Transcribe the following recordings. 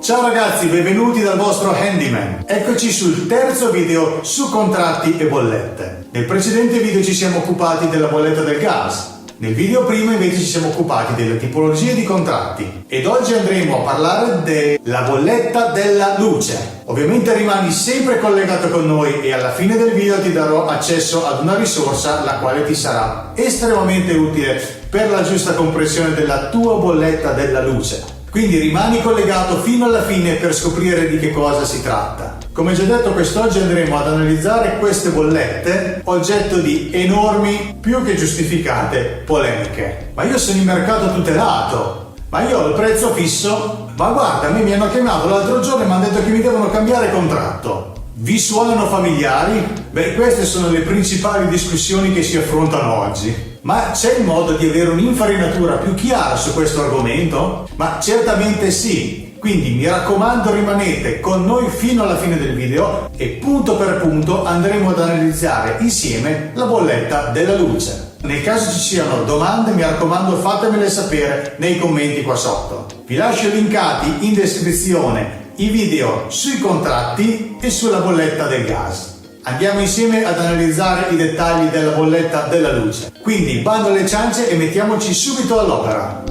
Ciao ragazzi, benvenuti dal vostro Handyman. Eccoci sul terzo video su contratti e bollette. Nel precedente video ci siamo occupati della bolletta del gas. Nel video prima invece ci siamo occupati delle tipologie di contratti ed oggi andremo a parlare della bolletta della luce. Ovviamente rimani sempre collegato con noi e alla fine del video ti darò accesso ad una risorsa la quale ti sarà estremamente utile per la giusta comprensione della tua bolletta della luce. Quindi rimani collegato fino alla fine per scoprire di che cosa si tratta. Come già detto, quest'oggi andremo ad analizzare queste bollette, oggetto di enormi, più che giustificate, polemiche. Ma io sono in mercato tutelato, ma io ho il prezzo fisso. Ma guarda, a me mi hanno chiamato l'altro giorno e mi hanno detto che mi devono cambiare contratto. Vi suonano familiari? Beh, queste sono le principali discussioni che si affrontano oggi. Ma c'è il modo di avere un'infarinatura più chiara su questo argomento? Ma certamente sì. Quindi mi raccomando, rimanete con noi fino alla fine del video e punto per punto andremo ad analizzare insieme la bolletta della luce. Nel caso ci siano domande, mi raccomando, fatemele sapere nei commenti qua sotto. Vi lascio linkati in descrizione i video sui contratti e sulla bolletta del gas. Andiamo insieme ad analizzare i dettagli della bolletta della luce. Quindi bando alle ciance e mettiamoci subito all'opera.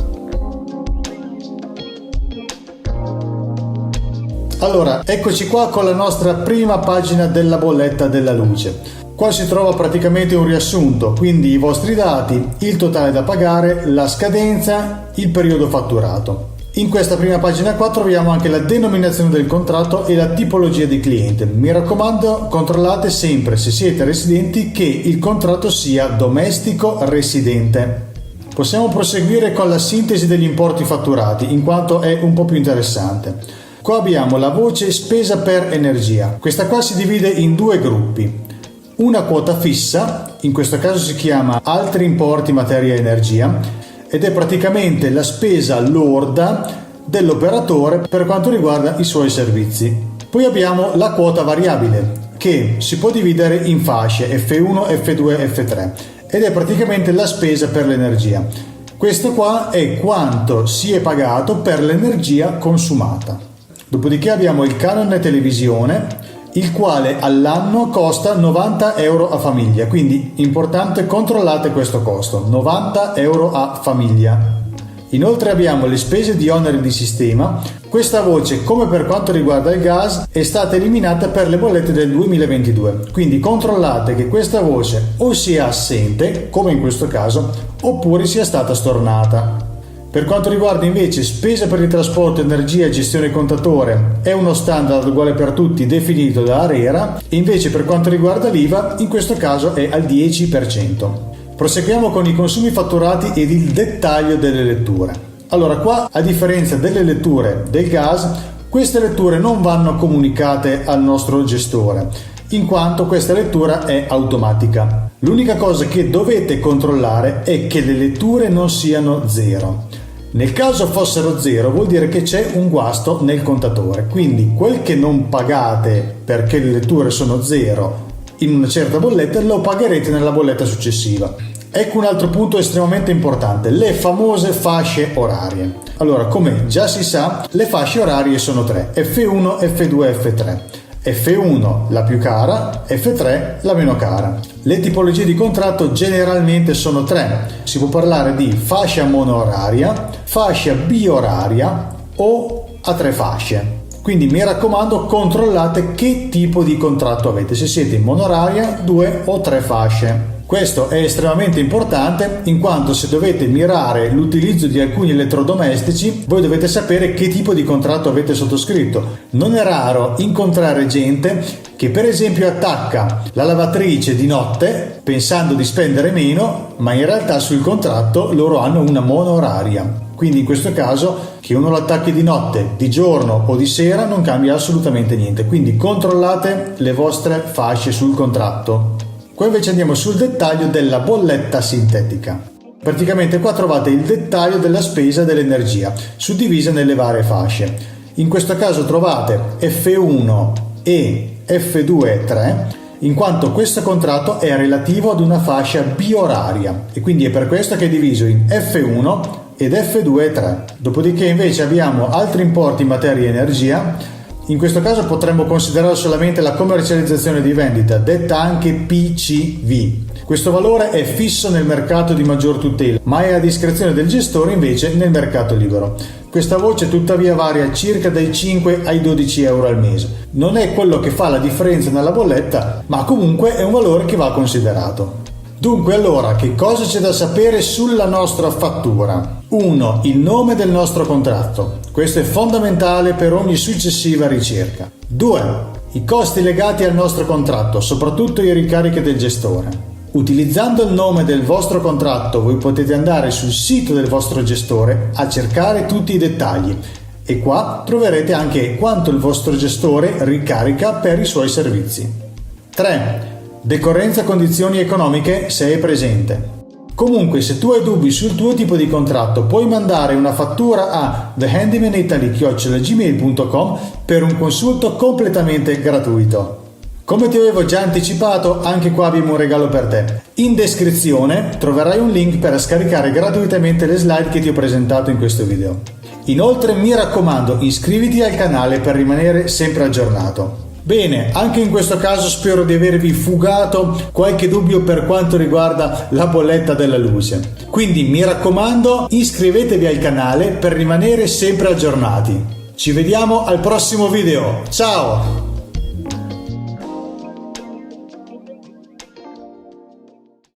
Allora, eccoci qua con la nostra prima pagina della bolletta della luce. Qua si trova praticamente un riassunto, quindi i vostri dati, il totale da pagare, la scadenza, il periodo fatturato. In questa prima pagina qua troviamo anche la denominazione del contratto e la tipologia di cliente. Mi raccomando, controllate sempre, se siete residenti, che il contratto sia domestico residente. Possiamo proseguire con la sintesi degli importi fatturati, in quanto è un po' più interessante. Qua abbiamo la voce spesa per energia. Questa qua si divide in due gruppi. Una quota fissa, in questo caso si chiama altri importi materia e energia, ed è praticamente la spesa lorda dell'operatore per quanto riguarda i suoi servizi. Poi abbiamo la quota variabile, che si può dividere in fasce F1, F2, F3, ed è praticamente la spesa per l'energia. Questo qua è quanto si è pagato per l'energia consumata. Dopodiché abbiamo il canone televisione, il quale all'anno costa 90 euro a famiglia, quindi importante, controllate questo costo, 90 euro a famiglia. Inoltre abbiamo le spese di oneri di sistema. Questa voce, come per quanto riguarda il gas, è stata eliminata per le bollette del 2022, quindi controllate che questa voce o sia assente, come in questo caso, oppure sia stata stornata. Per quanto riguarda invece spesa per il trasporto, energia e gestione contatore, è uno standard uguale per tutti definito da ARERA, e invece per quanto riguarda l'IVA in questo caso è al 10%. Proseguiamo con i consumi fatturati ed il dettaglio delle letture. Allora qua, a differenza delle letture del gas, queste letture non vanno comunicate al nostro gestore, in quanto questa lettura è automatica. L'unica cosa che dovete controllare è che le letture non siano zero. Nel caso fossero zero vuol dire che c'è un guasto nel contatore, quindi quel che non pagate perché le letture sono zero in una certa bolletta lo pagherete nella bolletta successiva. Ecco un altro punto estremamente importante, le famose fasce orarie. Allora, come già si sa, le fasce orarie sono tre, F1, F2 e F3. F1 la più cara, F3 la meno cara. Le tipologie di contratto generalmente sono tre. Si può parlare di fascia monooraria, fascia bioraria o a tre fasce. Quindi mi raccomando, controllate che tipo di contratto avete, se siete in monooraria, 2 o 3 fasce. Questo è estremamente importante in quanto se dovete mirare l'utilizzo di alcuni elettrodomestici, voi dovete sapere che tipo di contratto avete sottoscritto. Non è raro incontrare gente che per esempio attacca la lavatrice di notte pensando di spendere meno, ma in realtà sul contratto loro hanno una monooraria. Quindi in questo caso che uno l'attacchi di notte, di giorno o di sera non cambia assolutamente niente. Quindi controllate le vostre fasce sul contratto. Qua invece andiamo sul dettaglio della bolletta sintetica. Praticamente qua trovate il dettaglio della spesa dell'energia, suddivisa nelle varie fasce. In questo caso trovate F1 e F2 e 3, in quanto questo contratto è relativo ad una fascia bioraria e quindi è per questo che è diviso in F1, ed F2 è 3. Dopodiché invece abbiamo altri importi in materia di energia. In questo caso potremmo considerare solamente la commercializzazione di vendita, detta anche PCV. Questo valore è fisso nel mercato di maggior tutela, ma è a discrezione del gestore invece nel mercato libero. Questa voce tuttavia varia circa dai 5 ai 12 euro al mese. Non è quello che fa la differenza nella bolletta, ma comunque è un valore che va considerato. Dunque allora, che cosa c'è da sapere sulla nostra fattura? 1. Il nome del nostro contratto. Questo è fondamentale per ogni successiva ricerca. 2. I costi legati al nostro contratto, soprattutto i ricarichi del gestore. Utilizzando il nome del vostro contratto, voi potete andare sul sito del vostro gestore a cercare tutti i dettagli e qua troverete anche quanto il vostro gestore ricarica per i suoi servizi. 3. Decorrenza condizioni economiche se è presente. Comunque, se tu hai dubbi sul tuo tipo di contratto, puoi mandare una fattura a thehandymanitaly@gmail.com per un consulto completamente gratuito. Come ti avevo già anticipato, anche qua abbiamo un regalo per te. In descrizione troverai un link per scaricare gratuitamente le slide che ti ho presentato in questo video. Inoltre mi raccomando, iscriviti al canale per rimanere sempre aggiornato. Bene, anche in questo caso spero di avervi fugato qualche dubbio per quanto riguarda la bolletta della luce. Quindi mi raccomando, iscrivetevi al canale per rimanere sempre aggiornati. Ci vediamo al prossimo video. Ciao!